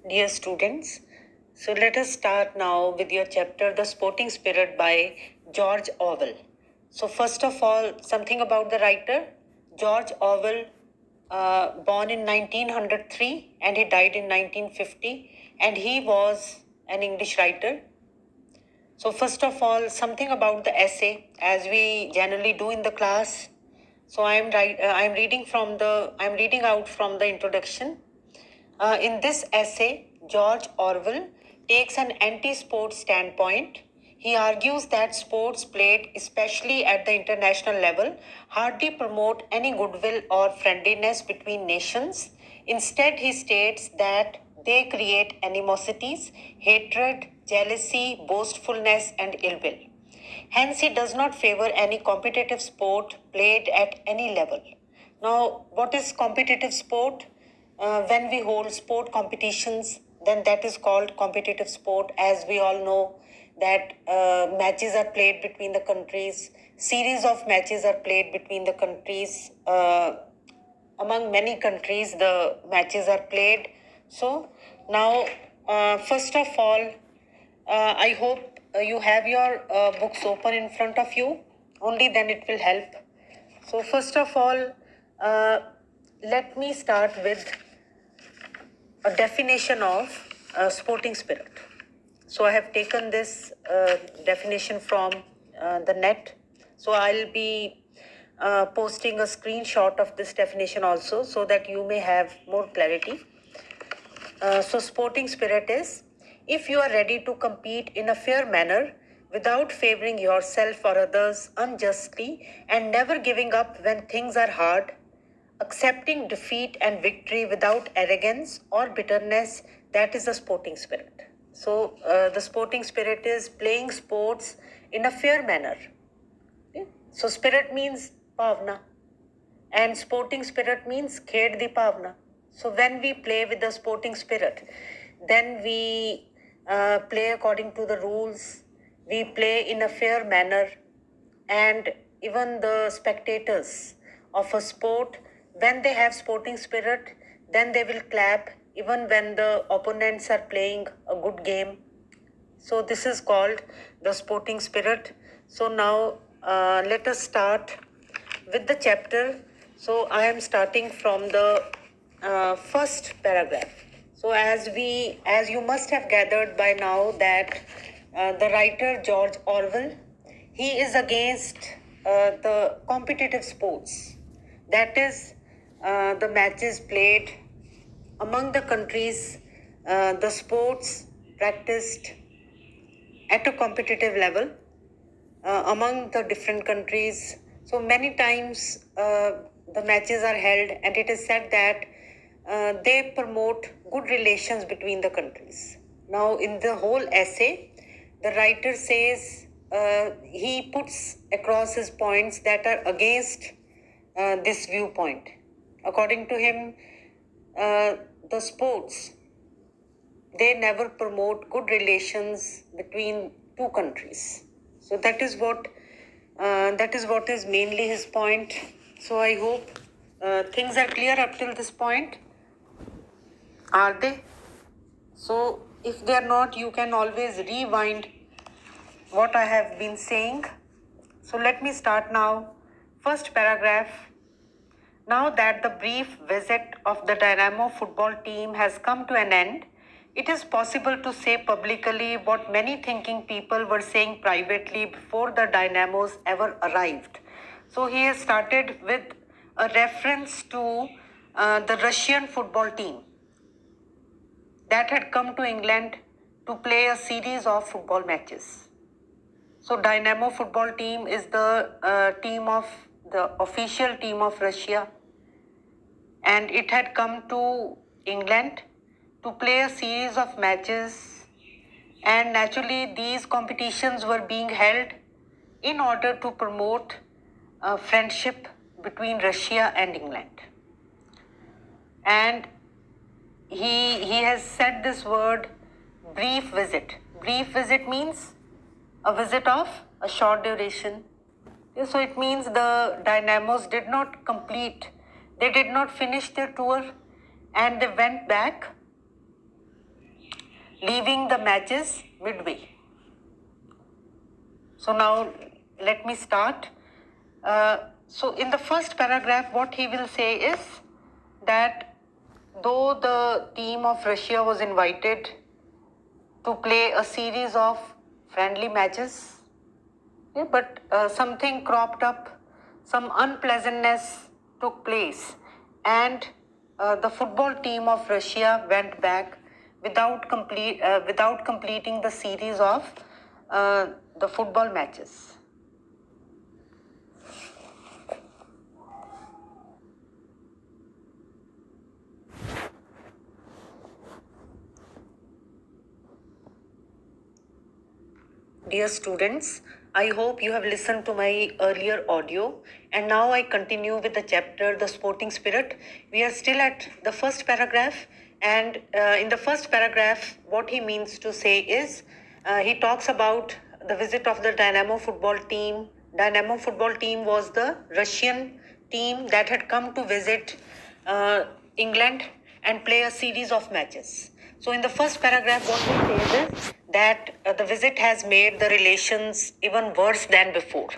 Dear students, so let us start now with your chapter, The Sporting Spirit by George Orwell. So, first of all, something about the writer. George Orwell, born in 1903 and he died in 1950, and he was an English writer. So, first of all, something about the essay, as we generally do in the class. So, I'm reading out from the introduction. In this essay, George Orwell takes an anti-sport standpoint. He argues that sports played, especially at the international level, hardly promote any goodwill or friendliness between nations. Instead, he states that they create animosities, hatred, jealousy, boastfulness, and ill will. Hence, he does not favor any competitive sport played at any level. Now, what is competitive sport? When we hold sport competitions, then that is called competitive sport. As we all know, that matches are played between the countries, series of matches are played between the countries. Among many countries, the matches are played. So now, first of all, I hope you have your books open in front of you. Only then it will help. So first of all, uh, let me start with a definition of sporting spirit. So I have taken this definition from the net. So I'll be posting a screenshot of this definition also so that you may have more clarity. So sporting spirit is if you are ready to compete in a fair manner without favoring yourself or others unjustly and never giving up when things are hard, accepting defeat and victory without arrogance or bitterness, that is the sporting spirit. So the sporting spirit is playing sports in a fair manner. Okay? So spirit means bhavna, and sporting spirit means khed di bhavna. So when we play with the sporting spirit, then we play according to the rules. We play in a fair manner, and even the spectators of a sport, when they have sporting spirit, then they will clap even when the opponents are playing a good game. So this is called the sporting spirit. So now let us start with the chapter. So I am starting from the first paragraph. So as you must have gathered by now that the writer George Orwell, he is against the competitive sports. That is the matches played among the countries, the sports practiced at a competitive level among the different countries. So many times the matches are held, and it is said that they promote good relations between the countries. Now, in the whole essay, the writer says he puts across his points that are against this viewpoint. According to him, the sports, they never promote good relations between two countries. So that is what is mainly his point. So I hope things are clear up till this point. Are they? So if they are not, you can always rewind what I have been saying. So let me start now. First paragraph. Now that the brief visit of the Dynamo football team has come to an end, it is possible to say publicly what many thinking people were saying privately before the Dynamos ever arrived. So he has started with a reference to the Russian football team that had come to England to play a series of football matches. So Dynamo football team is the official team of Russia, and it had come to England to play a series of matches, and naturally these competitions were being held in order to promote friendship between Russia and England. And he has said this word brief visit. Brief visit means a visit of a short duration. So it means the Dynamos did not complete, they did not finish their tour, and they went back leaving the matches midway. So now let me start. So in the first paragraph, what he will say is that though the team of Russia was invited to play a series of friendly matches, but something cropped up, some unpleasantness took place, and the football team of Russia went back without completing the series of the football matches. Dear students, I hope you have listened to my earlier audio, and now I continue with the chapter The Sporting Spirit. We are still at the first paragraph, and in the first paragraph, what he means to say is he talks about the visit of the Dynamo football team. Dynamo football team was the Russian team that had come to visit England and play a series of matches. So in the first paragraph, what he says is that the visit has made the relations even worse than before.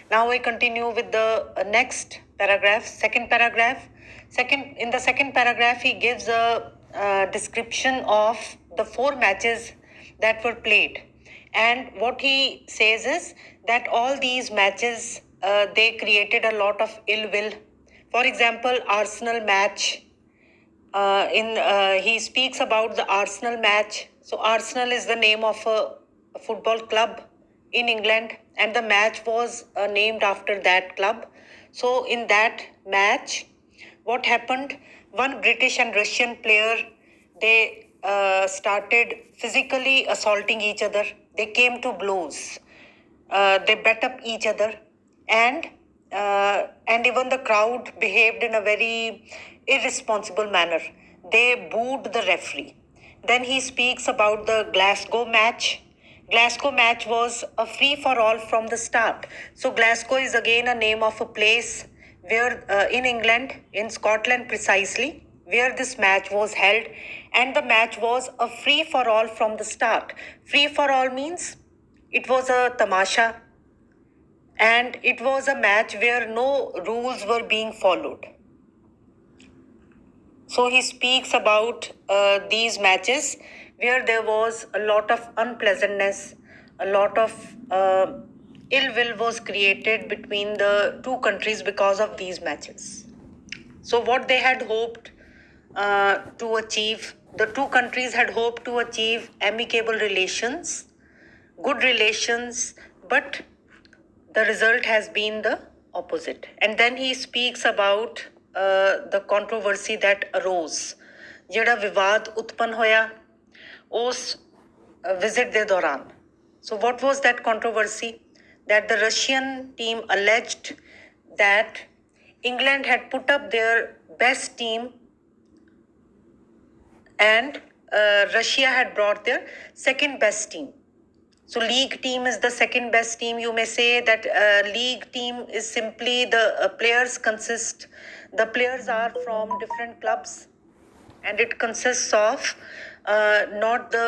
Now I continue with the next paragraph, second paragraph. In the second paragraph, he gives a description of the 4 matches that were played. And what he says is that all these matches, they created a lot of ill will. For example, Arsenal match, he speaks about the Arsenal match. So Arsenal is the name of a football club in England, and the match was named after that club. So in that match, what happened? One British and Russian player, they started physically assaulting each other. They came to blows. They bet up each other, and even the crowd behaved in a very irresponsible manner. They booed the referee. Then he speaks about the Glasgow match. Glasgow match was a free for all from the start. So Glasgow is again a name of a place where in England, in Scotland precisely, where this match was held, and the match was a free for all from the start. Free for all means it was a tamasha, and it was a match where no rules were being followed. So he speaks about these matches where there was a lot of unpleasantness, a lot of ill will was created between the two countries because of these matches. So what they had hoped to achieve, the two countries had hoped to achieve amicable relations, good relations, but the result has been the opposite. And then he speaks about the controversy that arose, ਜਿਹੜਾ ਵਿਵਾਦ ਉਤਪਨ ਹੋਇਆ ਉਸ visit ਦੇ ਦੌਰਾਨ. So what was that controversy? That the Russian team alleged that England had put up their best team, and Russia had brought their second best team. So league team is the second best team. You may say that league team is simply the players are from different clubs, and it consists of not the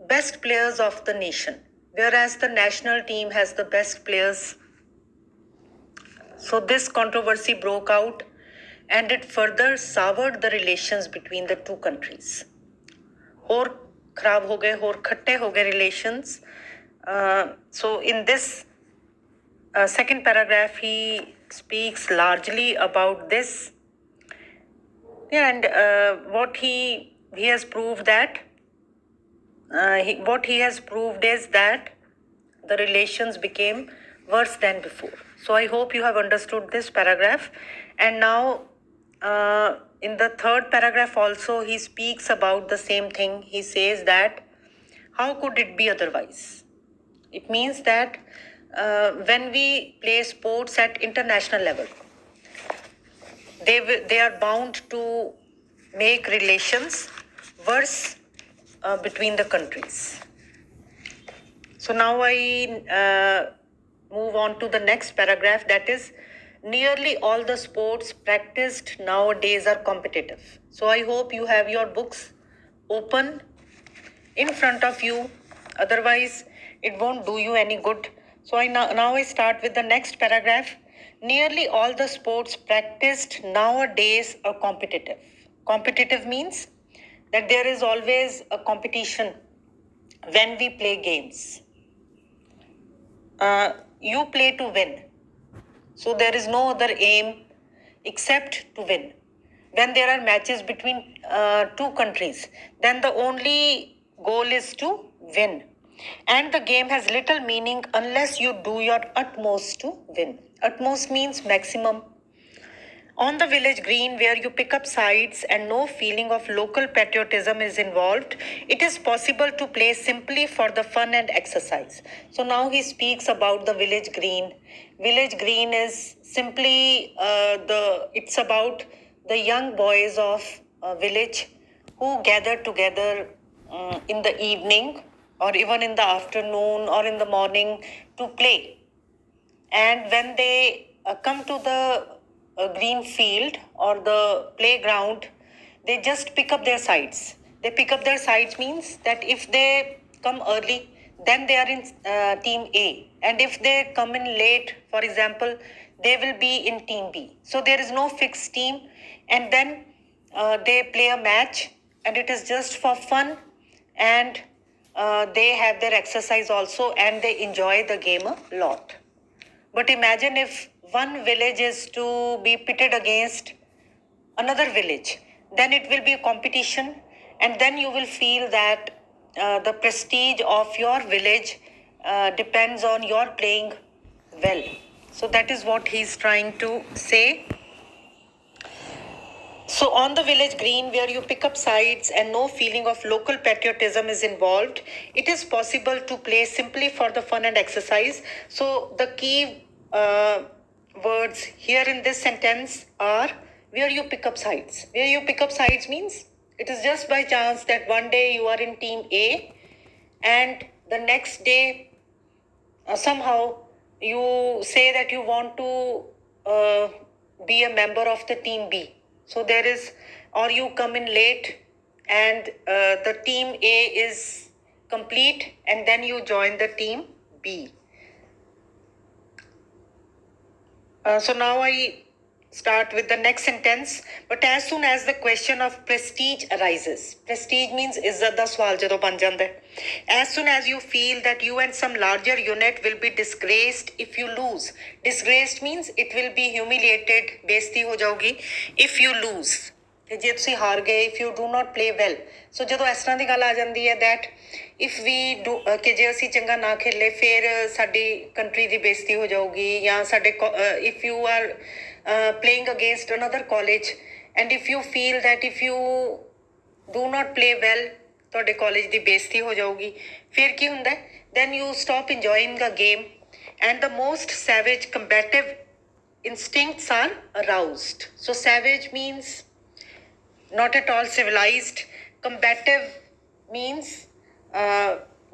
best players of the nation, whereas the national team has the best players. So this controversy broke out, and it further soured the relations between the two countries. Or खराब हो गए, और खट्टे हो गए relations. So in this second paragraph, he speaks largely about this. Yeah, and what he has proved that what he has proved is that the relations became worse than before. So I hope you have understood this paragraph. And now in the third paragraph also, he speaks about the same thing. He says that how could it be otherwise? It means that when we play sports at international level, they are bound to make relations worse between the countries. So now I move on to the next paragraph, that is, nearly all the sports practiced nowadays are competitive. So I hope you have your books open in front of you. Otherwise, it won't do you any good. So now I start with the next paragraph. Nearly all the sports practiced nowadays are competitive. Competitive means that there is always a competition when we play games. You play to win. So there is no other aim except to win. When there are matches between two countries, then the only goal is to win. And the game has little meaning unless you do your utmost to win. Utmost means maximum. On the village green, where you pick up sides and no feeling of local patriotism is involved, it is possible to play simply for the fun and exercise. So now he speaks about the village green. Village green is simply it's about the young boys of a village who gather together in the evening or even in the afternoon or in the morning to play. And when they come to the green field or the playground, they just pick up their sides. They pick up their sides means that if they come early, then they are in team A. And if they come in late, for example, they will be in team B. So there is no fixed team. And then they play a match, and it is just for fun. And they have their exercise also, and they enjoy the game a lot. But imagine if one village is to be pitted against another village, then it will be a competition, and then you will feel that the prestige of your village depends on your playing well. So that is what he's trying to say. So, on the village green, where you pick up sides and no feeling of local patriotism is involved, it is possible to play simply for the fun and exercise. So, the key words here in this sentence are where you pick up sides. Where you pick up sides means it is just by chance that one day you are in team A and the next day somehow you say that you want to be a member of the team B. So there is, or you come in late and the team A is complete and then you join the team B. So now I start with the next sentence. But as soon as the question of prestige arises, prestige means izzat da sawal jadon ban janda hai. As soon as you feel that you and some larger unit will be disgraced if you lose. Disgraced means it will be humiliated, ਬੇਇੱਜ਼ਤੀ ਹੋ ਜਾਊਗੀ if you lose. ਤੇ ਜੇ ਤੁਸੀਂ ਹਾਰ ਗਏ if you do not play well. So ਜਦੋਂ ਇਸ ਤਰ੍ਹਾਂ ਦੀ ਗੱਲ ਆ ਜਾਂਦੀ ਹੈ that if we do ਕਿ ਜੇ ਅਸੀਂ ਚੰਗਾ ਨਾ ਖੇਲੇ ਫਿਰ ਸਾਡੀ ਕੰਟਰੀ ਦੀ ਬੇਇੱਜ਼ਤੀ ਹੋ ਜਾਊਗੀ ਜਾਂ ਸਾਡੇ if you are playing against another college and if you feel that if you do not play well ਤੁਹਾਡੇ ਕਾਲਜ ਦੀ ਬੇਇੱਜ਼ਤੀ ਹੋ ਜਾਊਗੀ ਫਿਰ ਕੀ ਹੁੰਦਾ then you stop enjoying the game and the most savage combative instincts are aroused. So savage means not at all civilized. Combative means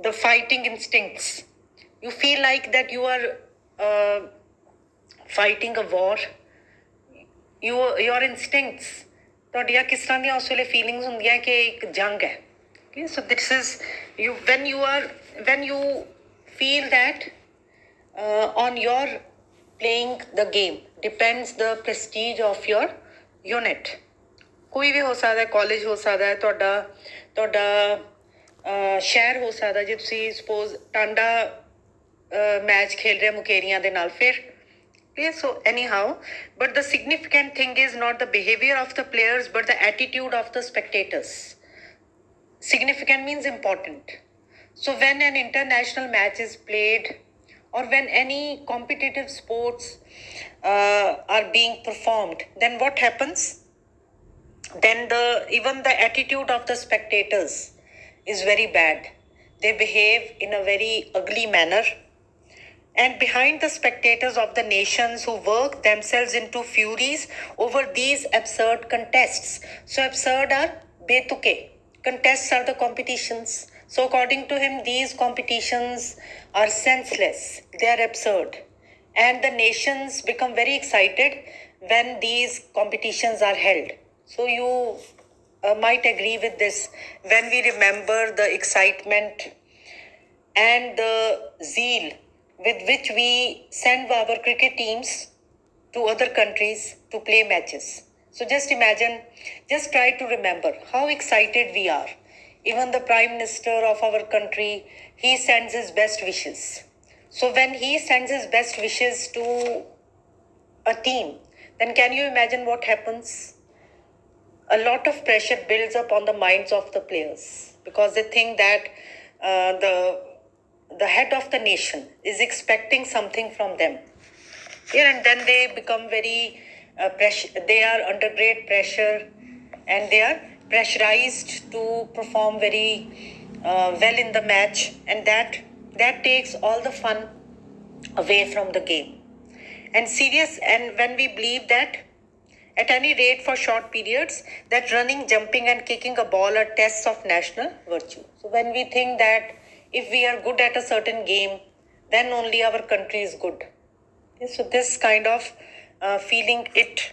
the fighting instincts. You feel like that you are fighting a war. Your instincts ਤੁਹਾਡੀਆਂ ਕਿਸ ਤਰ੍ਹਾਂ ਦੀਆਂ ਉਸ ਵੇਲੇ feelings ਹੁੰਦੀਆਂ ਕਿ ਇੱਕ ਜੰਗ ਹੈ. Okay, so this is you when you feel that on your playing the game depends the prestige of your unit. ਕੋਈ ਵੀ ਹੋ ਸਕਦਾ ਕਾਲਜ ਹੋ ਸਕਦਾ ਤੁਹਾਡਾ ਸ਼ਹਿਰ ਹੋ ਸਕਦਾ ਜੇ ਤੁਸੀਂ ਸਪੋਜ਼ ਟਾਂਡਾ ਮੈਚ ਖੇਲ ਰਹੇ ਮੁਕੇਰੀਆਂ ਦੇ ਨਾਲ ਫਿਰ Okay, so anyhow, but the significant thing is not the behavior of the players, but the attitude of the spectators. Significant means important. So when an international match is played or when any competitive sports are being performed, then what happens? Then even the attitude of the spectators is very bad. They behave in a very ugly manner. And behind the spectators of the nations who work themselves into furies over these absurd contests. So absurd are betuke. Contests are the competitions. So according to him, these competitions are senseless. They are absurd. And the nations become very excited when these competitions are held. So you might agree with this when we remember the excitement and the zeal with which we send our cricket teams to other countries to play matches. So just imagine, just try to remember how excited we are. Even the Prime Minister of our country, he sends his best wishes. So when he sends his best wishes to a team, then can you imagine what happens? A lot of pressure builds up on the minds of the players because they think that the head of the nation is expecting something from them. Yeah, and then they become very pressure. They are under great pressure, and they are pressurized to perform very well in the match, and that takes all the fun away from the game. And serious, and when we believe that at any rate for short periods, that running, jumping, and kicking a ball are tests of national virtue. So when we think that if we are good at a certain game, then only our country is good. Okay, so this kind of feeling, it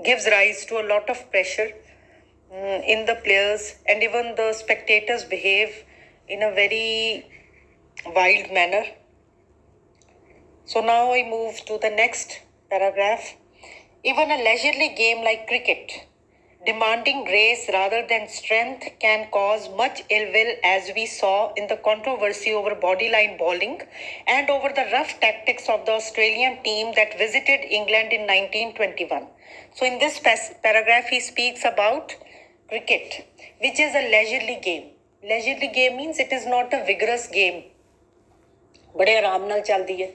gives rise to a lot of pressure in the players, and even the spectators behave in a very wild manner. So now I move to the next paragraph. Even a leisurely game like cricket, demanding grace rather than strength, can cause much ill will, as we saw in the controversy over bodyline bowling and over the rough tactics of the Australian team that visited England in 1921. So, in this paragraph, he speaks about cricket, which is a leisurely game. Leisurely game means it is not a vigorous game. बड़े आराम नाल चलदी है.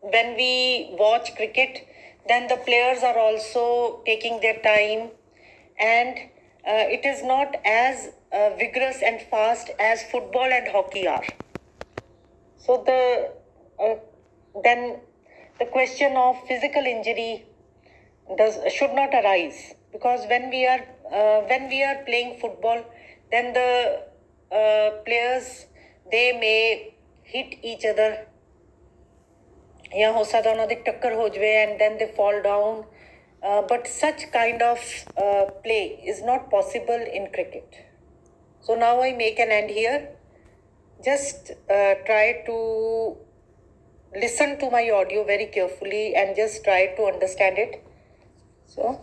When we watch cricket, then the players are also taking their time, and it is not as vigorous and fast as football and hockey are. So then the question of physical injury should not arise, because when we are playing football, then the players, they may hit each other, या हो सकता उन्हों दी टक्कर हो जाए and then they fall down, but such kind of play is not possible in cricket. So now I make an end here. Just try to listen to my audio very carefully and just try to understand it. So